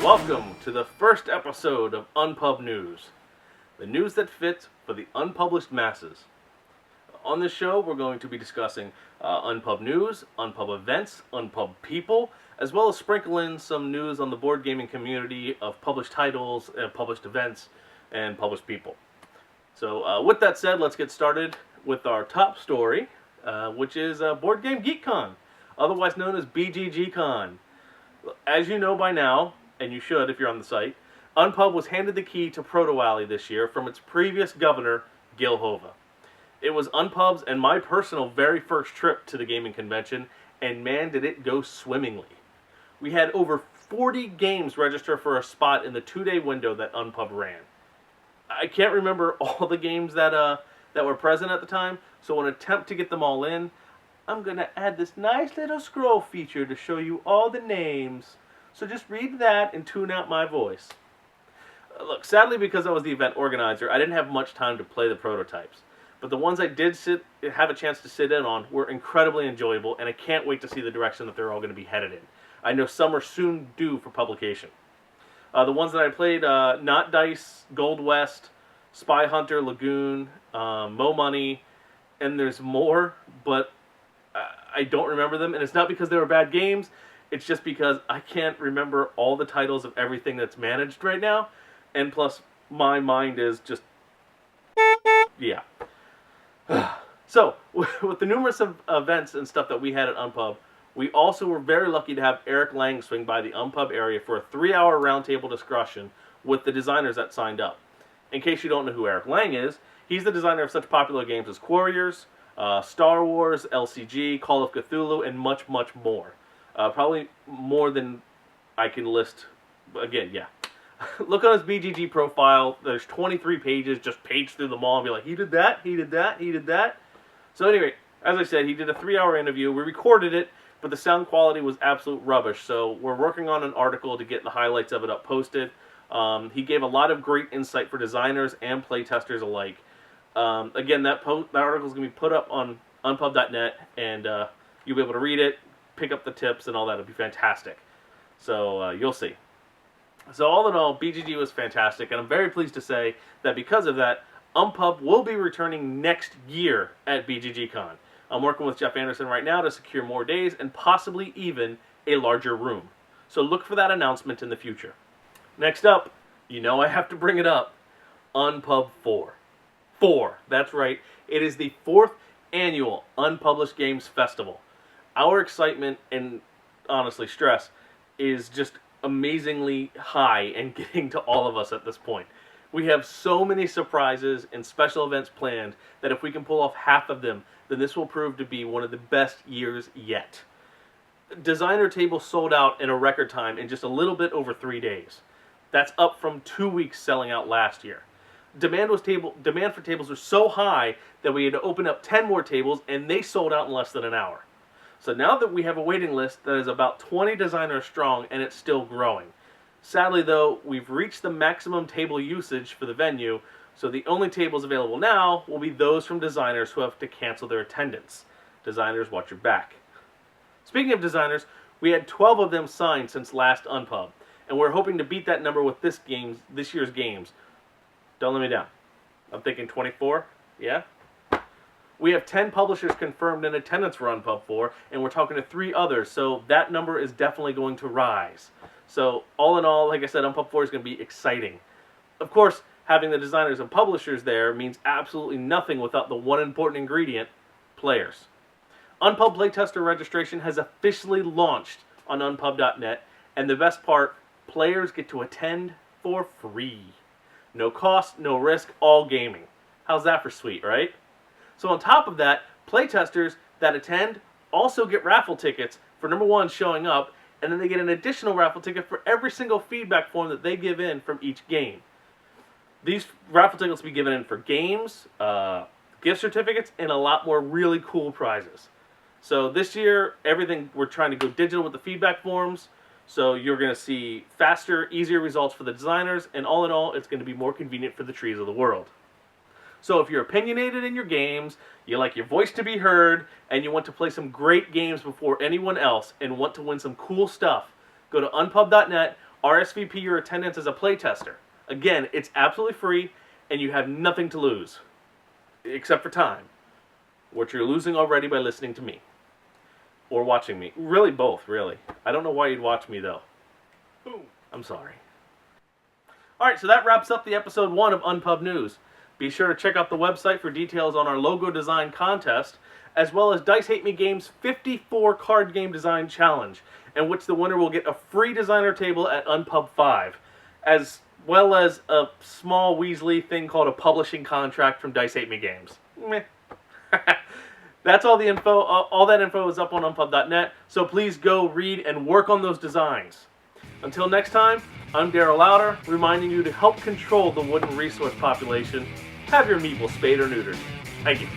Welcome to the first episode of Unpub News, the news that fits for the unpublished masses. On this show, we're going to be discussing Unpub news, Unpub events, Unpub people, as well as sprinkle in some news on the board gaming community of published titles, published events, and published people. So with that said, let's get started with our top story, which is Board Game GeekCon, otherwise known as BGGCon. As you know by now, and you should if you're on the site, Unpub was handed the key to Proto Alley this year from its previous governor, Gil Hova. It was Unpub's and my personal very first trip to the gaming convention, and man did it go swimmingly. We had over 40 games register for a spot in the 2-day window that Unpub ran. I can't remember all the games that were present at the time, so in an attempt to get them all in, I'm going to add this nice little scroll feature to show you all the names. So just read that and tune out my voice. Look, sadly because I was the event organizer, I didn't have much time to play the prototypes. But the ones I did have a chance to sit in on were incredibly enjoyable, and I can't wait to see the direction that they're all going to be headed in. I know some are soon due for publication. The ones that I played, Not Dice, Gold West, Spy Hunter, Lagoon, Mo Money, and there's more, but I don't remember them, and it's not because they were bad games. It's just because I can't remember all the titles of everything that's managed right now. And plus, my mind is just... yeah. So, with the numerous events and stuff that we had at Unpub, we also were very lucky to have Eric Lang swing by the Unpub area for a 3-hour roundtable discussion with the designers that signed up. In case you don't know who Eric Lang is, he's the designer of such popular games as Quarriors, Star Wars, LCG, Call of Cthulhu, and much, much more. Probably more than I can list. Again, yeah. Look on his BGG profile. There's 23 pages. Just page through them all and be like, he did that, he did that, he did that. So anyway, as I said, he did a 3-hour interview. We recorded it, but the sound quality was absolute rubbish. So we're working on an article to get the highlights of it up posted. He gave a lot of great insight for designers and playtesters alike. Again, that article is going to be put up on unpub.net, and you'll be able to read it, pick up the tips and all that. It'll be fantastic. So you'll see. So all in all, BGG was fantastic, and I'm very pleased to say that because of that, Unpub will be returning next year at BGGCon. I'm working with Jeff Anderson right now to secure more days and possibly even a larger room. So look for that announcement in the future. Next up, you know I have to bring it up, Unpub 4. 4, that's right. It is the 4th annual Unpublished Games Festival. Our excitement and, honestly, stress is just amazingly high and getting to all of us at this point. We have so many surprises and special events planned that if we can pull off half of them, then this will prove to be one of the best years yet. Designer tables sold out in a record time in just a little bit over 3 days. That's up from 2 weeks selling out last year. Demand for tables was so high that we had to open up 10 more tables, and they sold out in less than an hour. So now that we have a waiting list that is about 20 designers strong, and it's still growing. Sadly though, we've reached the maximum table usage for the venue, so the only tables available now will be those from designers who have to cancel their attendance. Designers, watch your back. Speaking of designers, we had 12 of them signed since last Unpub, and we're hoping to beat that number with this year's games. Don't let me down. I'm thinking 24, yeah? We have 10 publishers confirmed in attendance for Unpub 4, and we're talking to 3 others, so that number is definitely going to rise. So, all in all, like I said, Unpub 4 is going to be exciting. Of course, having the designers and publishers there means absolutely nothing without the one important ingredient, players. Unpub playtester registration has officially launched on unpub.net, and the best part, players get to attend for free. No cost, no risk, all gaming. How's that for sweet, right? So on top of that, playtesters that attend also get raffle tickets for number 1 showing up, and then they get an additional raffle ticket for every single feedback form that they give in from each game. These raffle tickets will be given in for games, gift certificates, and a lot more really cool prizes. So this year, we're trying to go digital with the feedback forms, so you're going to see faster, easier results for the designers, and all in all, it's going to be more convenient for the trees of the world. So if you're opinionated in your games, you like your voice to be heard, and you want to play some great games before anyone else and want to win some cool stuff, go to unpub.net RSVP your attendance as a playtester. Again, it's absolutely free, and you have nothing to lose. Except for time. Which you're losing already by listening to me. Or watching me. Really both, really. I don't know why you'd watch me, though. Boom. I'm sorry. Alright, so that wraps up the episode 1 of Unpub News. Be sure to check out the website for details on our logo design contest, as well as Dice Hate Me Games' 54 card game design challenge, in which the winner will get a free designer table at Unpub 5, as well as a small Weasley thing called a publishing contract from Dice Hate Me Games. Meh. That's all the info. All that info is up on unpub.net, so please go read and work on those designs. Until next time, I'm Daryl Louder, reminding you to help control the wooden resource population. Have your meeple spayed or neutered. Thank you.